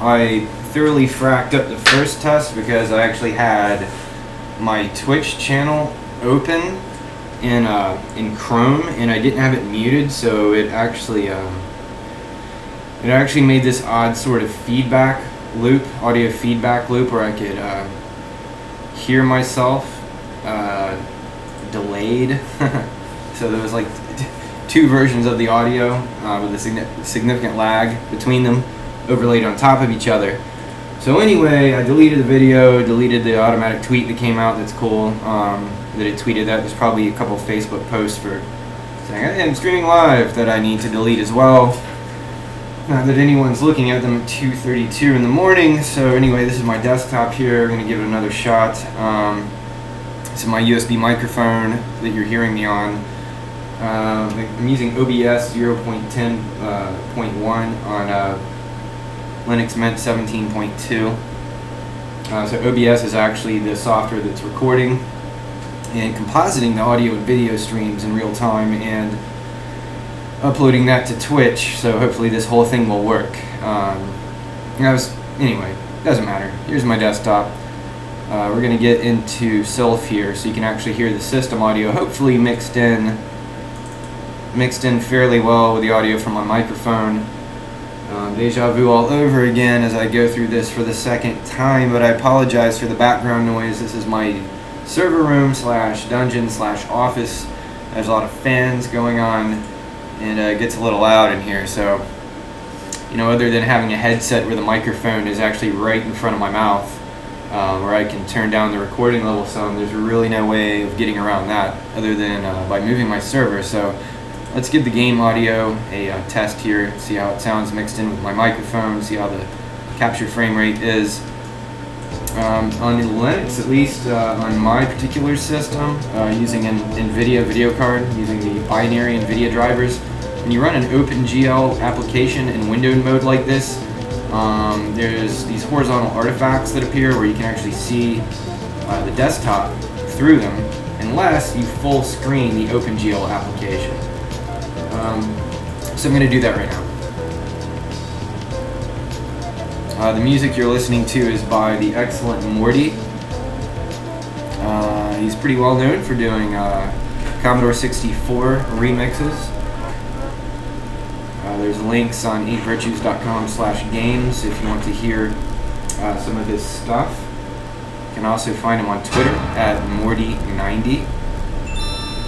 I thoroughly fracked up the first test because I actually had my Twitch channel open in Chrome, and I didn't have it muted, so it actually made this odd sort of feedback loop, audio feedback loop, where I could hear myself delayed. So there was like two versions of the audio with a significant lag between them, overlaid on top of each other. So anyway, I deleted the video, deleted the automatic tweet that came out. That's cool that it tweeted that. There's probably a couple of Facebook posts for saying, hey, I'm streaming live, that I need to delete as well. Not that anyone's looking at them at 2:32 in the morning. So anyway, this is my desktop here. I'm going to give it another shot. This is my USB microphone that you're hearing me on. I'm using OBS 0.10.1 on Linux Mint 17.2. So OBS is actually the software that's recording and compositing the audio and video streams in real time and uploading that to Twitch. So hopefully this whole thing will work. Anyway, doesn't matter. Here's my desktop. We're going to get into Sylph here, so you can actually hear the system audio, hopefully mixed in fairly well with the audio from my microphone. Deja vu all over again as I go through this for the second time, but I apologize for the background noise. This is my server room slash dungeon slash office. There's a lot of fans going on, and it gets a little loud in here. So, you know, other than having a headset where the microphone is actually right in front of my mouth, where I can turn down the recording level some, there's really no way of getting around that other than by moving my server. So let's give the game audio a test here, see how it sounds mixed in with my microphone, see how the capture frame rate is. On the Linux, at least on my particular system, using an NVIDIA video card, using the binary NVIDIA drivers, when you run an OpenGL application in windowed mode like this, there's these horizontal artifacts that appear where you can actually see the desktop through them, unless you full screen the OpenGL application. So I'm going to do that right now. The music you're listening to is by the excellent Morty. He's pretty well known for doing Commodore 64 remixes. There's links on 8virtues.com/games if you want to hear some of his stuff. You can also find him on Twitter at Morty90.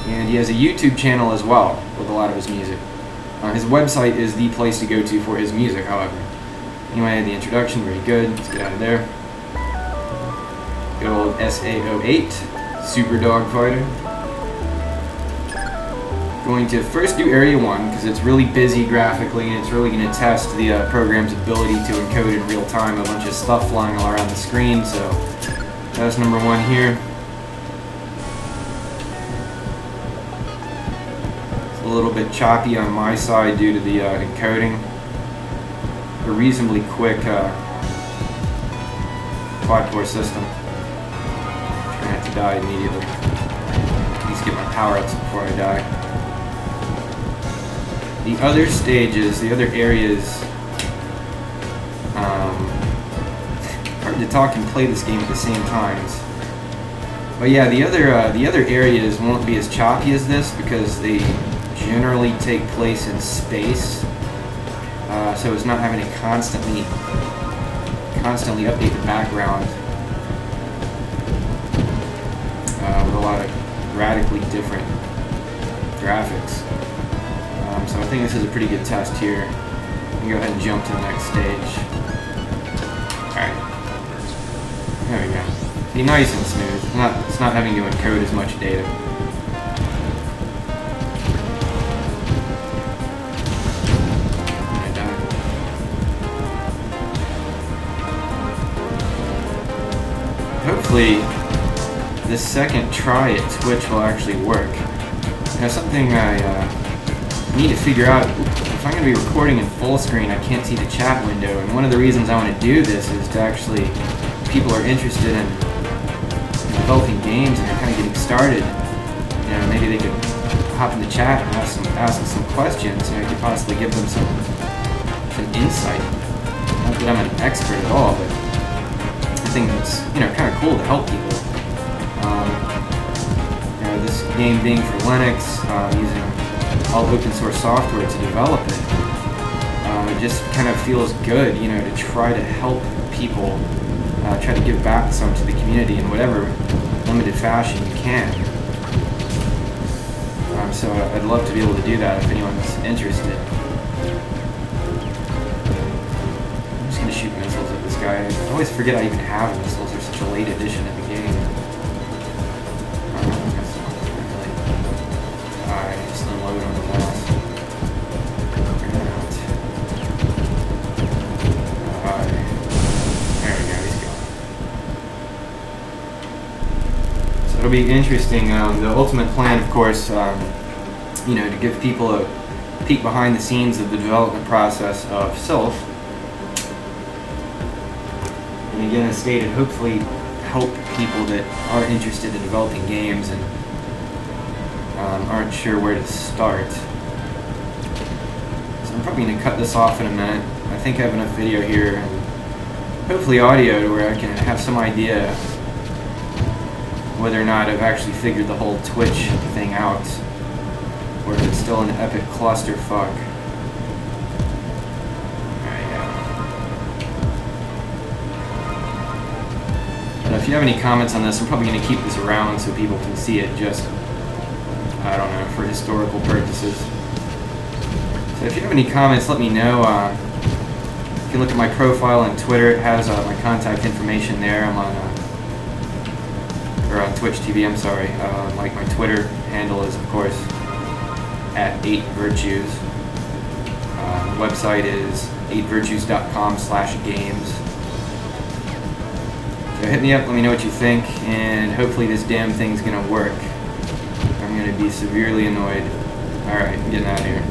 And he has a YouTube channel as well with a lot of his music. His website is the place to go to for his music, however. Anyway, the introduction, very good. Let's get out of there. Good old SAO8, Super Dog Fighter. Going to first do Area 1, because it's really busy graphically, and it's really going to test the program's ability to encode in real time a bunch of stuff flying all around the screen, so that's number 1 here. It's a little bit choppy on my side due to the encoding. A reasonably quick quad-core system. Trying not to die immediately. At least get my power-ups before I die. The other stages, the other areas, hard to talk and play this game at the same times. But yeah, the other areas won't be as choppy as this because they generally take place in space. So it's not having to constantly update the background with a lot of radically different graphics. So I think this is a pretty good test here. We can go ahead and jump to the next stage. Alright. There we go. Be nice and smooth. It's not having to encode as much data. Hopefully, the second try at Twitch will actually work. Now, something I need to figure out, if I'm going to be recording in full screen, I can't see the chat window, and one of the reasons I want to do this is to actually, if people are interested in developing games and they're kind of getting started, you know, maybe they could hop in the chat and ask some questions, and I could possibly give them some insight. Not that I'm an expert at all, but I think it's, you know, kind of cool to help people. You know, this game being for Linux, using all open source software to develop it, it just kind of feels good, you know, to try to help people, try to give back some to the community in whatever limited fashion you can. So I'd love to be able to do that if anyone's interested. I'm just going to shoot missiles at this guy. I always forget I even have missiles. They're such a late addition to the game. That's not really... I just unload on the boss. There we go, he's gone. So it'll be interesting. The ultimate plan, of course, you know, to give people a peek behind the scenes of the development process of Sylph. And again, as stated, hopefully help people that are interested in developing games and aren't sure where to start. So I'm probably going to cut this off in a minute. I think I have enough video here and hopefully audio to where I can have some idea whether or not I've actually figured the whole Twitch thing out, or if it's still an epic clusterfuck. But if you have any comments on this, I'm probably going to keep this around so people can see it just, I don't know, for historical purposes. So if you have any comments, let me know. You can look at my profile on Twitter. It has my contact information there. I'm on, or on Twitch TV, I'm sorry. Like my Twitter handle is, of course, at 8virtues. The website is 8virtues.com/games. So hit me up, let me know what you think, and hopefully this damn thing's gonna work. I'm gonna be severely annoyed. Alright, I'm getting out of here.